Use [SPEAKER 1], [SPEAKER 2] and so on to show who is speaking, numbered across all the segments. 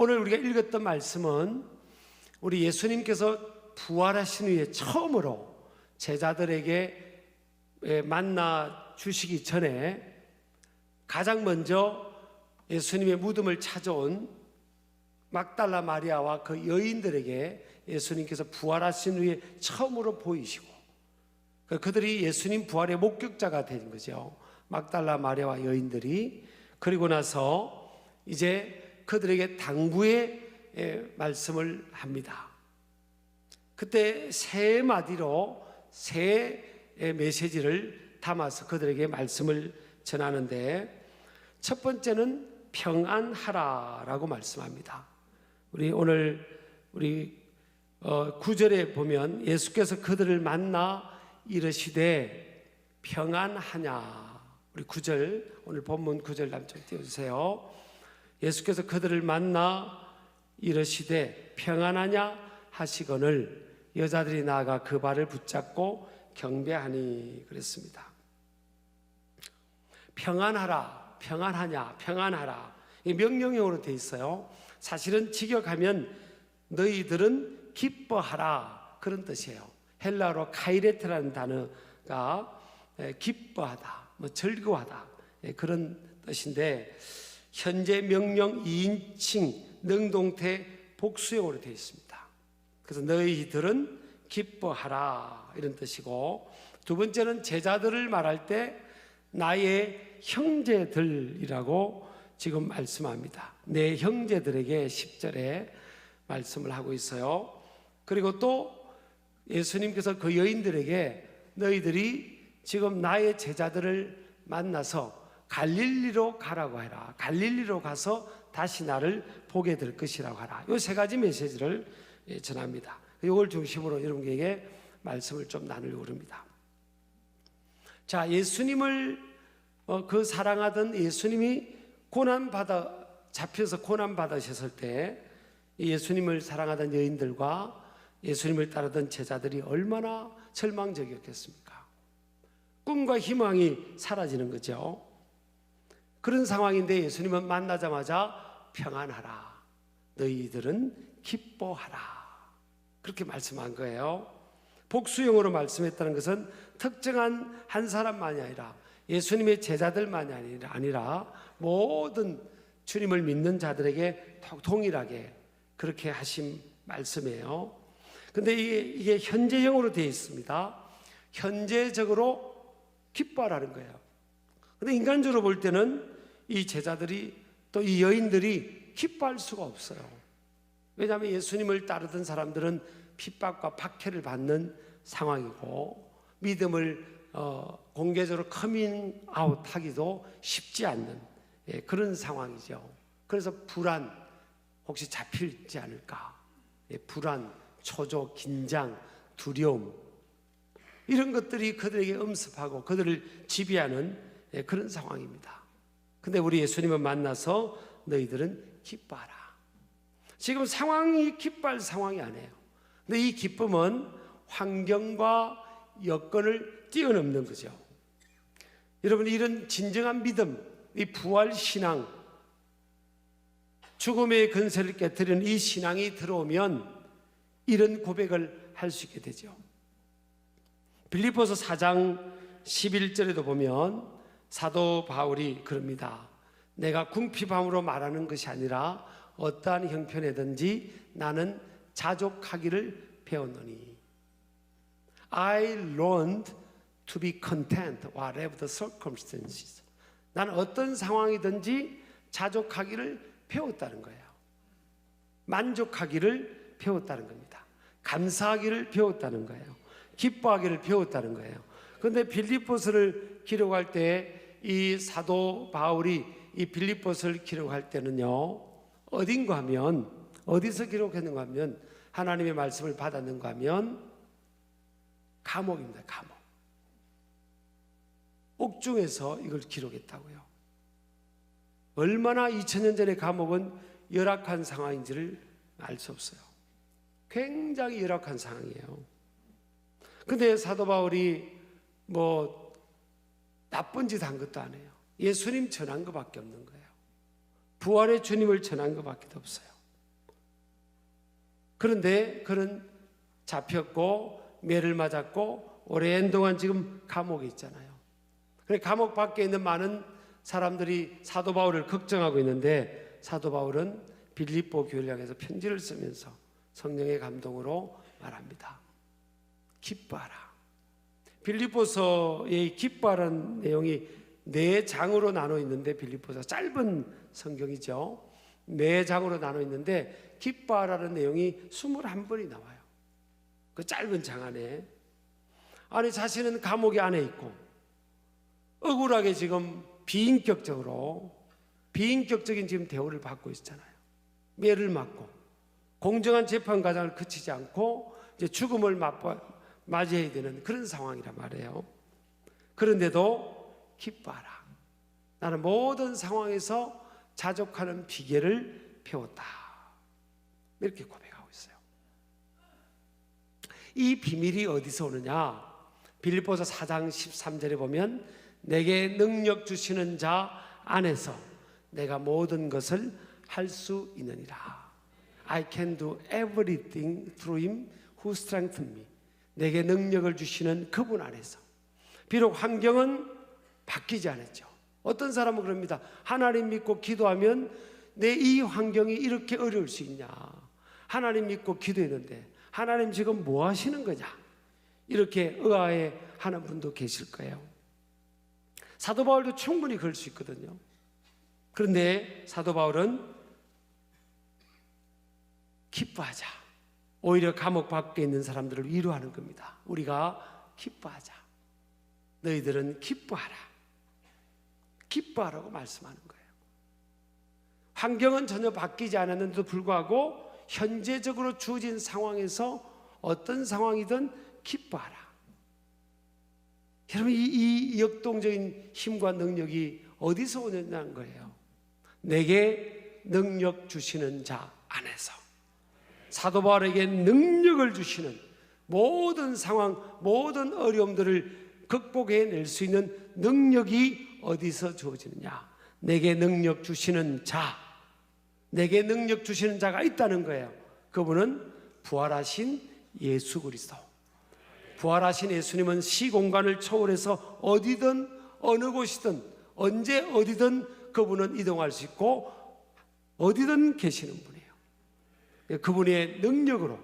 [SPEAKER 1] 오늘 우리가 읽었던 말씀은 우리 예수님께서 부활하신 후에 처음으로 제자들에게 만나 주시기 전에 가장 먼저 예수님의 무덤을 찾아온 막달라 마리아와 그 여인들에게 예수님께서 부활하신 후에 처음으로 보이시고, 그들이 예수님 부활의 목격자가 된 거죠. 막달라 마리아와 여인들이. 그리고 나서 이제 그들에게 당부의 말씀을 합니다. 그때 세 마디로 세 메시지를 담아서 그들에게 말씀을 전하는데, 첫 번째는 평안하라라고 말씀합니다. 오늘 9절에 보면 예수께서 그들을 만나 이르시되 평안하냐. 우리 9절, 오늘 본문 9절 좀 띄워주세요. 예수께서 그들을 만나 이르시되 평안하냐 하시거늘 여자들이 나아가 그 발을 붙잡고 경배하니 그랬습니다. 평안하라, 평안하냐, 평안하라, 이 명령형으로 되어 있어요. 사실은 직역하면 너희들은 기뻐하라 그런 뜻이에요. 헬라어로 카이레트라는 단어가 기뻐하다, 즐거워하다 그런 뜻인데, 현재 명령 2인칭 능동태 복수형으로 되어 있습니다. 그래서 너희들은 기뻐하라 이런 뜻이고, 두 번째는 제자들을 말할 때 나의 형제들이라고 지금 말씀합니다. 내 형제들에게 10절에 말씀을 하고 있어요. 그리고 또 예수님께서 그 여인들에게 너희들이 지금 나의 제자들을 만나서 갈릴리로 가라고 해라. 갈릴리로 가서 다시 나를 보게 될 것이라고 하라. 이 세 가지 메시지를 전합니다. 이걸 중심으로 여러분에게 말씀을 좀 나누려고 합니다. 자, 예수님을 그 사랑하던 예수님이 잡혀서 고난 받으셨을 때 예수님을 사랑하던 여인들과 예수님을 따르던 제자들이 얼마나 절망적이었겠습니까? 꿈과 희망이 사라지는 거죠. 그런 상황인데 예수님은 만나자마자 평안하라, 너희들은 기뻐하라 그렇게 말씀한 거예요. 복수형으로 말씀했다는 것은 특정한 한 사람만이 아니라 예수님의 제자들만이 아니라 모든 주님을 믿는 자들에게 동일하게 그렇게 하신 말씀이에요. 근데 이게 현재형으로 되어 있습니다. 현재적으로 기뻐하라는 거예요. 근데 인간적으로 볼 때는 이 제자들이 또 이 여인들이 기뻐할 수가 없어요. 왜냐하면 예수님을 따르던 사람들은 핍박과 박해를 받는 상황이고, 믿음을 공개적으로 커밍아웃 하기도 쉽지 않는 그런 상황이죠. 그래서 불안, 혹시 잡힐지 않을까, 불안, 초조, 긴장, 두려움, 이런 것들이 그들에게 엄습하고 그들을 지배하는 그런 상황입니다. 근데 우리 예수님을 만나서 너희들은 기뻐하라. 지금 상황이 기뻐할 상황이 아니에요. 근데 이 기쁨은 환경과 여건을 뛰어넘는 거죠. 여러분, 이런 진정한 믿음, 이 부활 신앙, 죽음의 근세를 깨뜨리는 이 신앙이 들어오면 이런 고백을 할 수 있게 되죠. 빌립보서 4장 11절에도 보면 사도 바울이 그럽니다. 내가 궁핍함으로 말하는 것이 아니라 어떠한 형편이든지 나는 자족하기를 배웠노니. I learned to be content whatever the circumstances. 나는 어떤 상황이든지 자족하기를 배웠다는 거예요. 만족하기를 배웠다는 겁니다. 감사하기를 배웠다는 거예요. 기뻐하기를 배웠다는 거예요. 그런데 빌립보서를 기록할 때 이 사도 바울이 이 빌립보서를 기록할 때는요, 어딘가 하면, 어디서 기록했는가 하면, 하나님의 말씀을 받았는가 하면 감옥입니다. 감옥. 옥중에서 이걸 기록했다고요. 얼마나 2000년 전의 감옥은 열악한 상황인지를 알 수 없어요. 굉장히 열악한 상황이에요. 근데 사도 바울이 나쁜 짓 한 것도 아니에요. 예수님 전한 것밖에 없는 거예요. 부활의 주님을 전한 것밖에 없어요. 그런데 그는 잡혔고 매를 맞았고 오랜 동안 지금 감옥에 있잖아요. 그래서 감옥 밖에 있는 많은 사람들이 사도 바울을 걱정하고 있는데 사도 바울은 빌립보 교회를 향해서 편지를 쓰면서 성령의 감동으로 말합니다. 기뻐하라. 빌립보서의 기뻐하라는 내용이 4장으로 나눠 있는데, 빌립보서 짧은 성경이죠. 4장으로 나눠 있는데 기뻐하라는 내용이 21번이 나와요. 그 짧은 장 안에. 아니, 자신은 감옥에 안에 있고 억울하게 지금 비인격적인 지금 대우를 받고 있잖아요. 매를 맞고 공정한 재판 과정을 거치지 않고 이제 죽음을 맞이해야 되는 그런 상황이란 말이에요. 그런데도 기뻐하라. 나는 모든 상황에서 자족하는 비결을 배웠다. 이렇게 고백하고 있어요. 이 비밀이 어디서 오느냐? 빌립보서 4장 13절에 보면 내게 능력 주시는 자 안에서 내가 모든 것을 할 수 있느니라. I can do everything through him who strengthens me. 내게 능력을 주시는 그분 안에서. 비록 환경은 바뀌지 않았죠. 어떤 사람은 그럽니다. 하나님 믿고 기도하면 내 이 환경이 이렇게 어려울 수 있냐? 하나님 믿고 기도했는데 하나님 지금 뭐 하시는 거냐? 이렇게 의아해 하는 분도 계실 거예요. 사도 바울도 충분히 그럴 수 있거든요. 그런데 사도 바울은 기뻐하자. 오히려 감옥 밖에 있는 사람들을 위로하는 겁니다. 우리가 기뻐하자. 너희들은 기뻐하라. 기뻐하라고 말씀하는 거예요. 환경은 전혀 바뀌지 않았는데도 불구하고 현재적으로 주어진 상황에서 어떤 상황이든 기뻐하라. 여러분, 이 역동적인 힘과 능력이 어디서 오느냐는 거예요. 내게 능력 주시는 자 안에서. 사도 바울에게 능력을 주시는 모든 상황, 모든 어려움들을 극복해낼 수 있는 능력이 어디서 주어지느냐? 내게 능력 주시는 자, 내게 능력 주시는 자가 있다는 거예요. 그분은 부활하신 예수 그리스도. 부활하신 예수님은 시공간을 초월해서 어디든 어느 곳이든 언제 어디든 그분은 이동할 수 있고 어디든 계시는 분이에요. 그분의 능력으로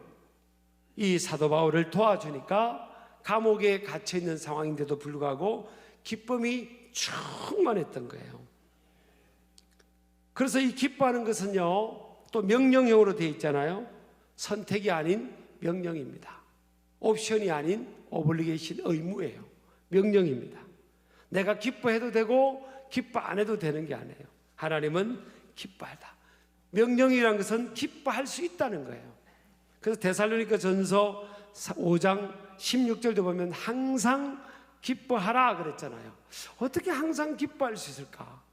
[SPEAKER 1] 이 사도 바울을 도와주니까 감옥에 갇혀 있는 상황인데도 불구하고 기쁨이 충만했던 거예요. 그래서 이 기뻐하는 것은요, 또 명령형으로 되어 있잖아요. 선택이 아닌 명령입니다. 옵션이 아닌 오블리게이션, 의무예요. 명령입니다. 내가 기뻐해도 되고 기뻐 안 해도 되는 게 아니에요. 하나님은 기뻐하다. 명령이라는 것은 기뻐할 수 있다는 거예요. 그래서 데살로니가 전서 5장 16절도 보면 항상 기뻐하라 그랬잖아요. 어떻게 항상 기뻐할 수 있을까?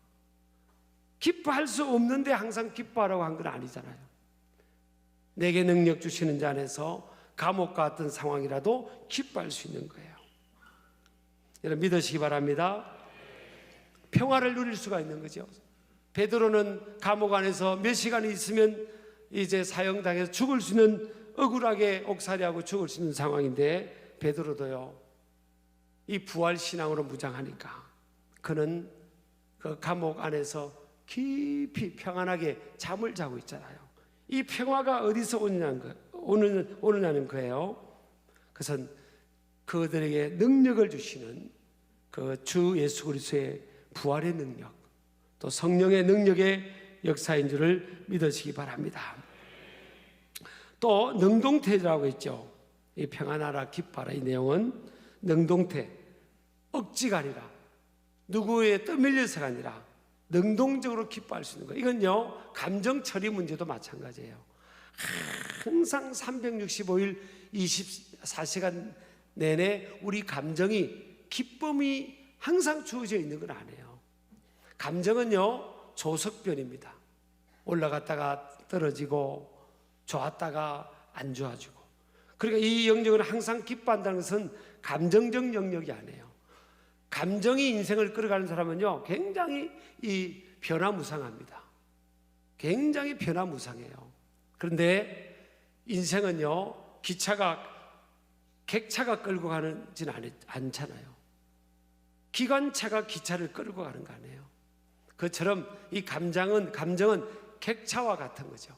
[SPEAKER 1] 기뻐할 수 없는데 항상 기뻐하라고 한 건 아니잖아요. 내게 능력 주시는 자 안에서 감옥과 같은 상황이라도 기뻐할 수 있는 거예요. 여러분 믿으시기 바랍니다. 평화를 누릴 수가 있는 거죠. 베드로는 감옥 안에서 몇 시간 있으면 이제 사형당해서 죽을 수 있는, 억울하게 옥살이하고 죽을 수 있는 상황인데 베드로도요, 이 부활신앙으로 무장하니까 그는 그 감옥 안에서 깊이 평안하게 잠을 자고 있잖아요. 이 평화가 어디서 오느냐는 거예요. 그것은 그들에게 능력을 주시는 그 주 예수 그리스도의 부활의 능력, 또 성령의 능력의 역사인 줄을 믿으시기 바랍니다. 또 능동태라고 했죠. 이 평안하라 기뻐하라, 이 내용은 능동태, 억지가 아니라 누구의 떠밀려서가 아니라 능동적으로 기뻐할 수 있는 거예요. 이건요, 감정 처리 문제도 마찬가지예요. 항상 365일 24시간 내내 우리 감정이, 기쁨이 항상 주어져 있는 건 아니에요. 감정은요, 조석변입니다. 올라갔다가 떨어지고 좋았다가 안 좋아지고. 그러니까 이 영역을 항상 기뻐한다는 것은 감정적 영역이 아니에요. 감정이 인생을 끌어가는 사람은요, 굉장히 이 변화무쌍합니다. 굉장히 변화무쌍해요. 그런데 인생은요, 객차가 끌고 가지는 않잖아요. 기관차가 기차를 끌고 가는 거 아니에요. 그처럼 이 감정은 객차와 같은 거죠.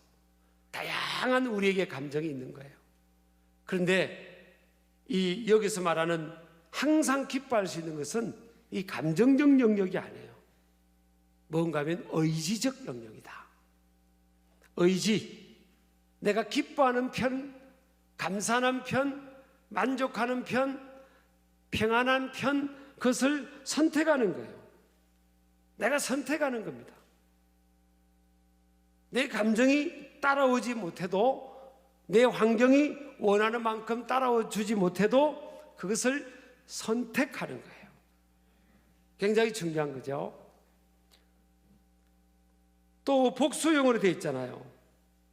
[SPEAKER 1] 다양한 우리에게 감정이 있는 거예요. 그런데 여기서 말하는 항상 기뻐할 수 있는 것은 이 감정적 영역이 아니에요. 뭔가 하면 의지적 영역이다. 의지, 내가 기뻐하는 편, 감사하는 편, 만족하는 편, 평안한 편, 그것을 선택하는 거예요. 내가 선택하는 겁니다. 내 감정이 따라오지 못해도, 내 환경이 원하는 만큼 따라와 주지 못해도 그것을 선택하는 거예요. 굉장히 중요한 거죠. 또 복수형으로 되어 있잖아요.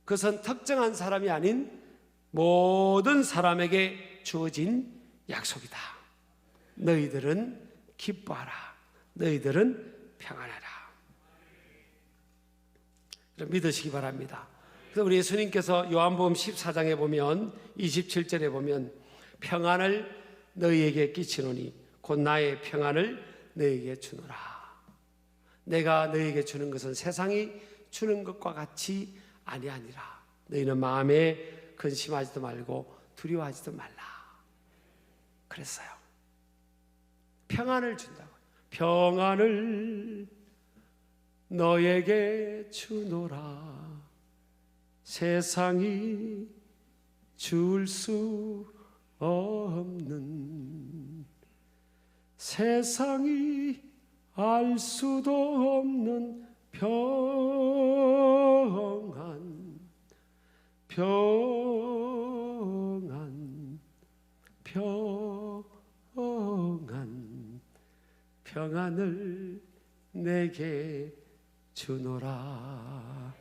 [SPEAKER 1] 그것은 특정한 사람이 아닌 모든 사람에게 주어진 약속이다. 너희들은 기뻐하라. 너희들은 평안하라. 믿으시기 바랍니다. 그래서 우리 예수님께서 요한복음 14장에 보면 27절에 보면 평안을 너희에게 끼치노니 곧 나의 평안을 너희에게 주노라. 내가 너희에게 주는 것은 세상이 주는 것과 같이 아니하니라. 너희는 마음에 근심하지도 말고 두려워하지도 말라. 그랬어요. 평안을 준다고. 평안을 너에게 주노라. 세상이 줄 수 없는, 세상이 알 수도 없는 평안, 평안, 평안, 평안을 내게 주노라.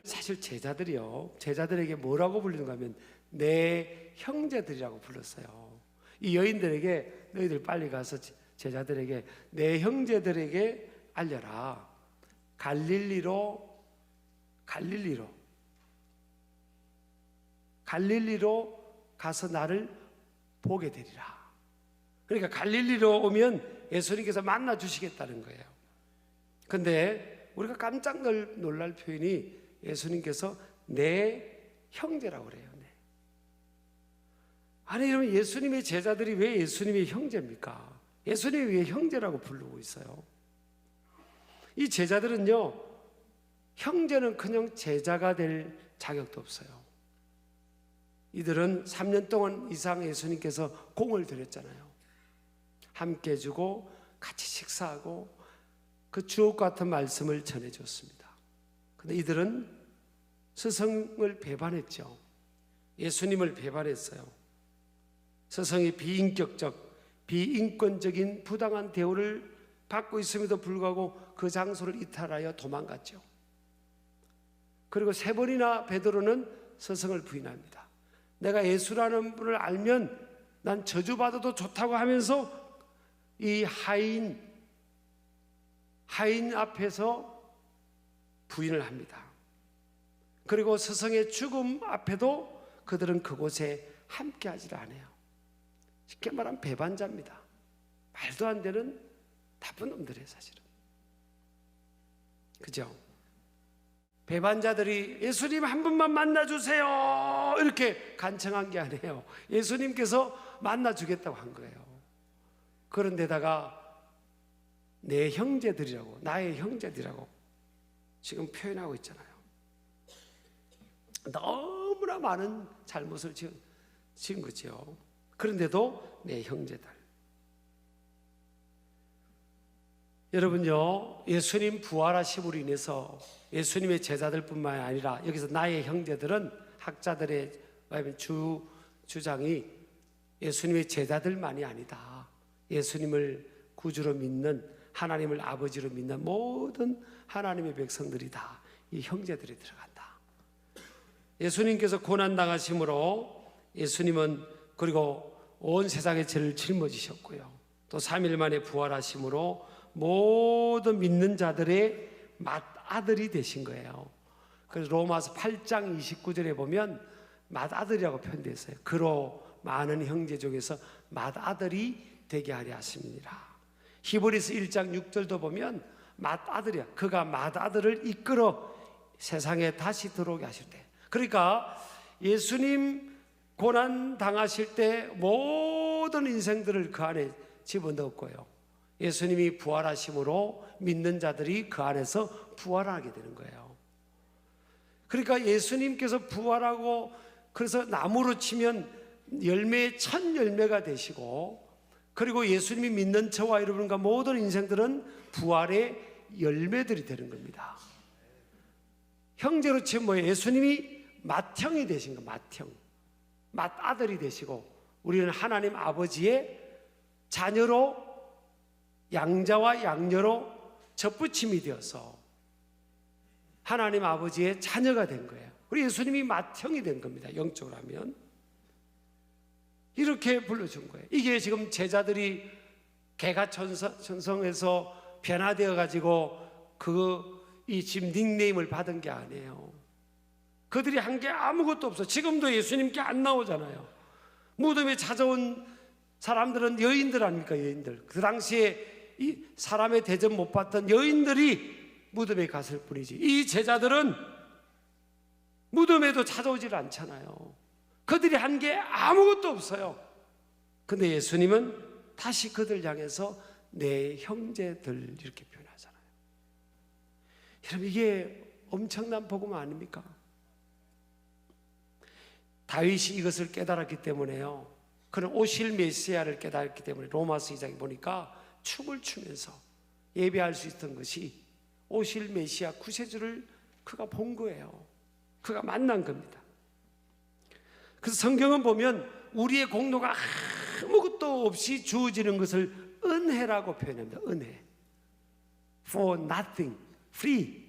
[SPEAKER 1] 사실 제자들에게 뭐라고 부르는가 하면 내 형제들이라고 불렀어요. 이 여인들에게 너희들 빨리 가서 제자들에게 내 형제들에게 알려라. 갈릴리로 가서 나를 보게 되리라. 그러니까 갈릴리로 오면 예수님께서 만나 주시겠다는 거예요. 근데 우리가 깜짝 놀랄 표현이 예수님께서 내 형제라고 그래요. 네. 아니, 여러분, 예수님의 제자들이 왜 예수님의 형제입니까? 예수님이 왜 형제라고 부르고 있어요? 이 제자들은요, 형제는 그냥 제자가 될 자격도 없어요. 이들은 3년 동안 이상 예수님께서 공을 들였잖아요. 함께 해주고 같이 식사하고 그 주옥 같은 말씀을 전해줬습니다. 근데 이들은 스승을 배반했죠. 예수님을 배반했어요. 스승이 비인격적, 비인권적인 부당한 대우를 받고 있음에도 불구하고 그 장소를 이탈하여 도망갔죠. 그리고 3번이나 베드로는 스승을 부인합니다. 내가 예수라는 분을 알면 난 저주받아도 좋다고 하면서 이 하인 앞에서 부인을 합니다. 그리고 스승의 죽음 앞에도 그들은 그곳에 함께하지 않아요. 쉽게 말하면 배반자입니다. 말도 안 되는 나쁜 놈들이에요, 사실은. 그죠? 배반자들이 예수님 한 분만 만나주세요 이렇게 간청한 게 아니에요. 예수님께서 만나주겠다고 한 거예요. 그런데다가 내 형제들이라고, 나의 형제들이라고 지금 표현하고 있잖아요. 너무나 많은 잘못을 지은 거죠. 그런데도 내 형제들. 여러분요, 예수님 부활하심으로 인해서 예수님의 제자들뿐만 아니라 여기서 나의 형제들은 학자들의 주장이 예수님의 제자들만이 아니다. 예수님을 구주로 믿는, 하나님을 아버지로 믿는 모든 하나님의 백성들이 다 이 형제들이 들어간다. 예수님께서 고난당하심으로 예수님은 그리고 온 세상의 죄를 짊어지셨고요. 또 3일 만에 부활하심으로 모든 믿는 자들의 맏아들이 되신 거예요. 그래서 로마서 8장 29절에 보면 맏아들이라고 표현되어 있어요. 그로 많은 형제 중에서 맏아들이 되게 하려 하심이니라. 히브리서 1장 6절도 보면 맏아들이야. 그가 맏아들을 이끌어 세상에 다시 들어오게 하실 때. 그러니까 예수님 고난 당하실 때 모든 인생들을 그 안에 집어넣었고요. 예수님이 부활하심으로 믿는 자들이 그 안에서 부활하게 되는 거예요. 그러니까 예수님께서 부활하고 그래서 나무로 치면 열매의 첫 열매가 되시고, 그리고 예수님이 믿는 저와 여러분과 모든 인생들은 부활의 열매들이 되는 겁니다. 형제로 치면 뭐예요? 예수님이 맏형이 되신 거, 맏형, 맏아들이 되시고, 우리는 하나님 아버지의 자녀로, 양자와 양녀로 접붙임이 되어서 하나님 아버지의 자녀가 된 거예요. 우리 예수님이 맏형이 된 겁니다. 영적으로 하면 이렇게 불러준 거예요. 이게 지금 제자들이 개가천성에서 변화되어 가지고 이 지금 닉네임을 받은 게 아니에요. 그들이 한 게 아무것도 없어. 지금도 예수님께 안 나오잖아요. 무덤에 찾아온 사람들은 여인들 아닙니까? 여인들. 그 당시에 이 사람의 대접 못 받던 여인들이 무덤에 갔을 뿐이지, 이 제자들은 무덤에도 찾아오질 않잖아요. 그들이 한 게 아무것도 없어요. 근데 예수님은 다시 그들 향해서 내 형제들 이렇게 표현하잖아요. 여러분, 이게 엄청난 복음 아닙니까? 다윗이 이것을 깨달았기 때문에요, 그는 오실 메시아를 깨달았기 때문에 로마서 2장에 보니까 춤을 추면서 예배할 수 있던 것이 오실 메시아 구세주를 그가 본 거예요. 그가 만난 겁니다. 그래서 성경은 보면 우리의 공로가 아무것도 없이 주어지는 것을 은혜라고 표현합니다. 은혜. For nothing, free.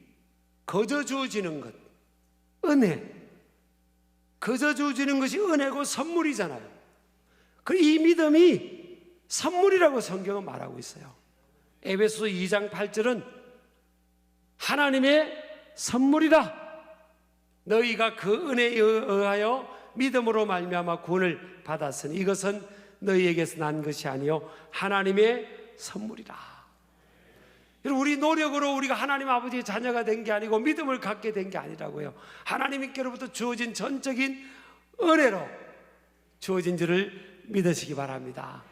[SPEAKER 1] 거저 주어지는 것, 은혜. 거저 주어지는 것이 은혜고 선물이잖아요. 이 믿음이 선물이라고 성경은 말하고 있어요. 에베소서 2장 8절은 하나님의 선물이라. 너희가 그 은혜에 의하여 믿음으로 말미암아 구원을 받았으니 이것은 너희에게서 난 것이 아니요 하나님의 선물이라. 여러분, 우리 노력으로 우리가 하나님 아버지의 자녀가 된 게 아니고 믿음을 갖게 된 게 아니라고요. 하나님께로부터 주어진 전적인 은혜로 주어진 줄을 믿으시기 바랍니다.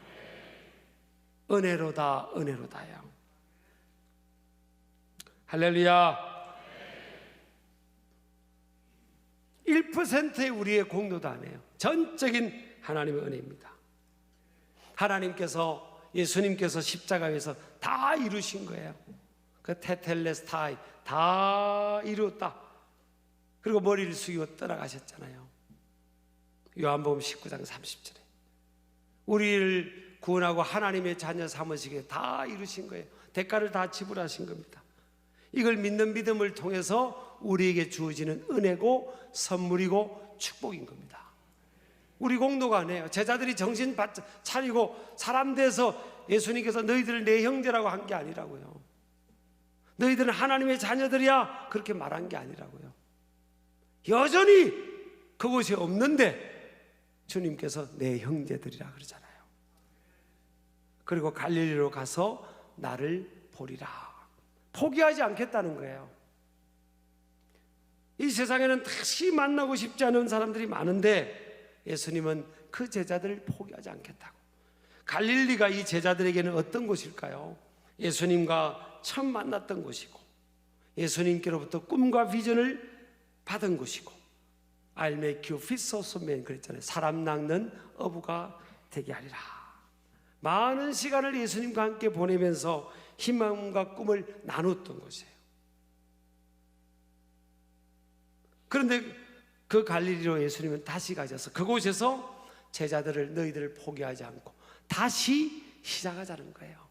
[SPEAKER 1] 은혜로다, 은혜로다요. 할렐루야. 1%의 우리의 공로도 아니에요. 전적인 하나님의 은혜입니다. 하나님께서, 예수님께서 십자가에서 다 이루신 거예요. 그 테텔레스타이, 다 이루었다. 그리고 머리를 숙이고 떠나가셨잖아요. 요한복음 19장 30절에 우리를 구원하고 하나님의 자녀 삼으시기에 다 이루신 거예요. 대가를 다 지불하신 겁니다. 이걸 믿는 믿음을 통해서 우리에게 주어지는 은혜고 선물이고 축복인 겁니다. 우리 공로가 아니에요. 제자들이 정신 차리고 사람 돼서 예수님께서 너희들을 내 형제라고 한 게 아니라고요. 너희들은 하나님의 자녀들이야 그렇게 말한 게 아니라고요. 여전히 그곳이 없는데 주님께서 내 형제들이라 그러잖아요. 그리고 갈릴리로 가서 나를 보리라. 포기하지 않겠다는 거예요. 이 세상에는 다시 만나고 싶지 않은 사람들이 많은데 예수님은 그 제자들을 포기하지 않겠다고. 갈릴리가 이 제자들에게는 어떤 곳일까요? 예수님과 처음 만났던 곳이고 예수님께로부터 꿈과 비전을 받은 곳이고 I'll make you fishers of men 그랬잖아요. 사람 낚는 어부가 되게 하리라. 많은 시간을 예수님과 함께 보내면서 희망과 꿈을 나눴던 곳이에요. 그런데 그 갈릴리로 예수님은 다시 가셔서 그곳에서 제자들을 너희들을 포기하지 않고 다시 시작하자는 거예요.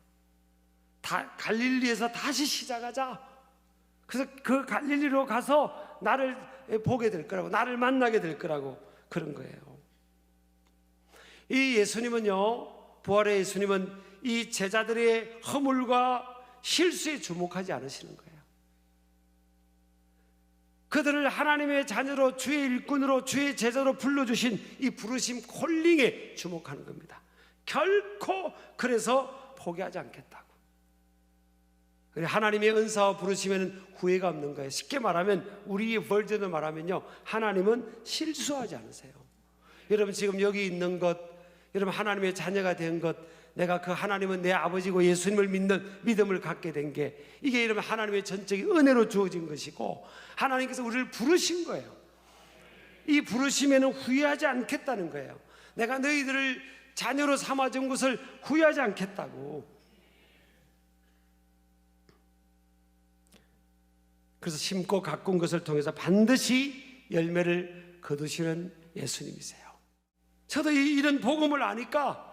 [SPEAKER 1] 갈릴리에서 다시 시작하자. 그래서 그 갈릴리로 가서 나를 보게 될 거라고, 나를 만나게 될 거라고 그런 거예요. 이 예수님은요, 부활의 예수님은 이 제자들의 허물과 실수에 주목하지 않으시는 거예요. 그들을 하나님의 자녀로, 주의 일꾼으로, 주의 제자로 불러주신 이 부르심 콜링에 주목하는 겁니다. 결코 그래서 포기하지 않겠다고. 하나님의 은사와 부르심에는 후회가 없는 거예요. 쉽게 말하면, 우리 버전으로 말하면요, 하나님은 실수하지 않으세요. 여러분 지금 여기 있는 것, 여러분 하나님의 자녀가 된 것, 내가 그 하나님은 내 아버지고 예수님을 믿는 믿음을 갖게 된 게, 이게 여러분 하나님의 전적인 은혜로 주어진 것이고, 하나님께서 우리를 부르신 거예요. 이 부르심에는 후회하지 않겠다는 거예요. 내가 너희들을 자녀로 삼아준 것을 후회하지 않겠다고. 그래서 심고 가꾼 것을 통해서 반드시 열매를 거두시는 예수님이세요. 저도 이런 복음을 아니까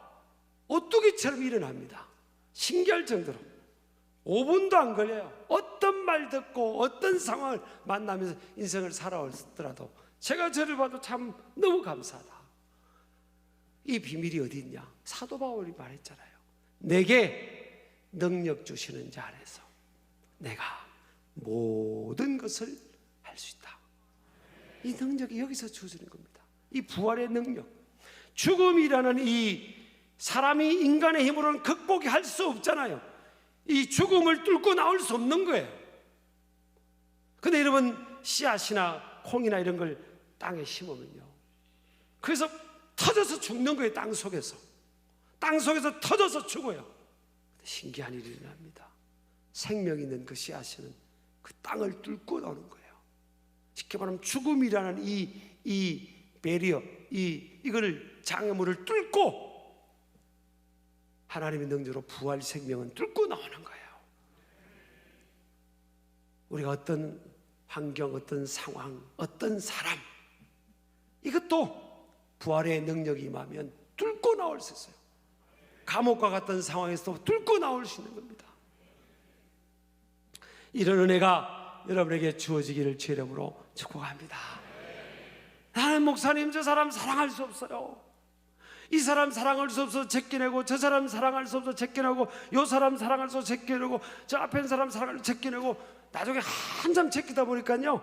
[SPEAKER 1] 오뚜기처럼 일어납니다. 신기할 정도로 5분도 안 걸려요. 어떤 말 듣고 어떤 상황을 만나면서 인생을 살아왔더라도 제가 저를 봐도 참 너무 감사하다. 이 비밀이 어디 있냐? 사도 바울이 말했잖아요. 내게 능력 주시는 자 안에서 내가 모든 것을 할 수 있다. 이 능력이 여기서 주어지는 겁니다. 이 부활의 능력. 죽음이라는 이 사람이 인간의 힘으로는 극복이 할 수 없잖아요. 이 죽음을 뚫고 나올 수 없는 거예요. 근데 여러분 씨앗이나 콩이나 이런 걸 땅에 심으면요, 그래서 터져서 죽는 거예요. 땅 속에서 터져서 죽어요. 신기한 일이 일어납니다. 생명 있는 그 씨앗은 그 땅을 뚫고 나오는 거예요. 쉽게 말하면 죽음이라는 이 배리어, 이거를 장애물을 뚫고 하나님의 능력으로 부활 생명은 뚫고 나오는 거예요. 우리가 어떤 환경, 어떤 상황, 어떤 사람, 이것도 부활의 능력이 임하면 뚫고 나올 수 있어요. 감옥과 같은 상황에서도 뚫고 나올 수 있는 겁니다. 이런 은혜가 여러분에게 주어지기를 주의 이름으로 축복합니다. 나는 목사님 저 사람 사랑할 수 없어요. 이 사람 사랑할 수 없어서 제껴내고, 저 사람 사랑할 수 없어서 제껴내고, 요 사람 사랑할 수 없어서 제껴내고, 저 앞에 있는 사람 사랑할 수 없어서 제껴내고, 나중에 한참 제끼다 보니까요,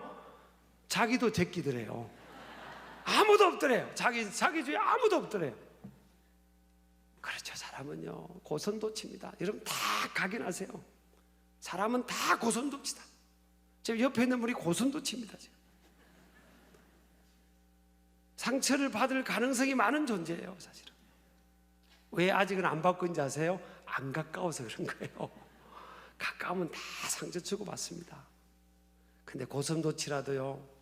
[SPEAKER 1] 자기도 제끼더래요. 아무도 없더래요. 자기 주위에 아무도 없더래요. 그렇죠. 사람은요 고선도치입니다. 여러분 다 각인하세요. 사람은 다 고선도치다. 지금 옆에 있는 분이 고선도치입니다. 지금 상처를 받을 가능성이 많은 존재예요. 사실은. 왜 아직은 안 바꾼지 아세요? 안 가까워서 그런 거예요. 가까우면 다 상처 주고 받습니다. 근데 고선도치라도요,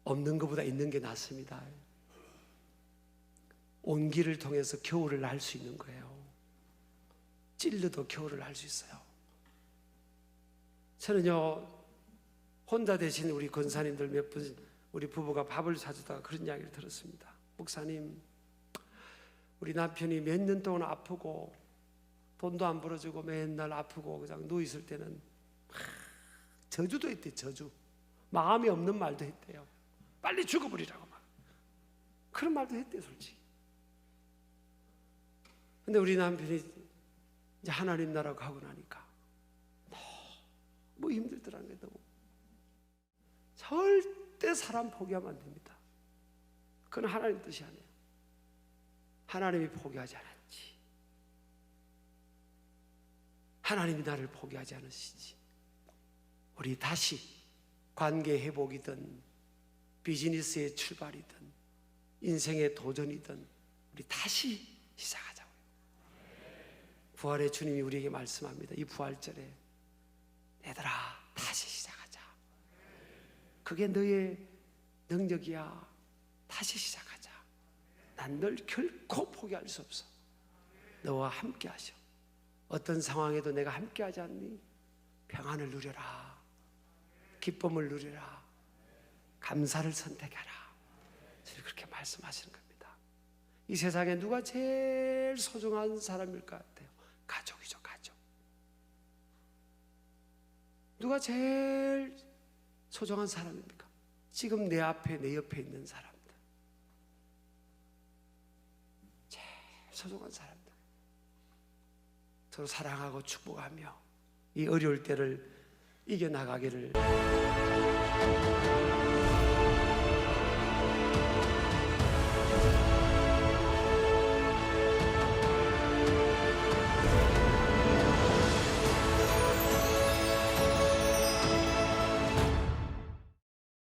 [SPEAKER 1] 없는 것보다 있는 게 낫습니다. 온기를 통해서 겨울을 날 수 있는 거예요. 찔러도 겨울을 날 수 있어요. 저는요, 혼자 되신 우리 권사님들 몇 분, 우리 부부가 밥을 사주다가 그런 이야기를 들었습니다. 목사님, 우리 남편이 몇 년 동안 아프고 돈도 안 벌어주고 맨날 아프고 그냥 누워있을 때는 저주도 했대. 저주. 마음이 없는 말도 했대요. 빨리 죽어버리라고 막 그런 말도 했대. 솔직히. 근데 우리 남편이 이제 하나님 나라 가고 나니까 너무 힘들더라는 게, 너무. 절대 사람 포기하면 안 됩니다. 그건 하나님 뜻이 아니에요. 하나님이 포기하지 않았지. 하나님이 나를 포기하지 않으시지. 우리 다시 관계 회복이든 비즈니스의 출발이든 인생의 도전이든 우리 다시 시작하자고요. 부활의 주님이 우리에게 말씀합니다. 이 부활절에 얘들아 다시 시작하자. 그게 너의 능력이야. 다시 시작하자. 난 널 결코 포기할 수 없어. 너와 함께 하셔. 어떤 상황에도 내가 함께 하지 않니? 평안을 누려라. 기쁨을 누려라. 감사를 선택하라. 그렇게 말씀하시는 겁니다. 이 세상에 누가 제일 소중한 사람일 것 같아요? 가족이죠. 가족. 누가 제일 소중한 사람입니까? 지금 내 앞에, 내 옆에 있는 사람들. 제일 소중한 사람들. 서로 사랑하고 축복하며 이 어려울 때를 이겨나가기를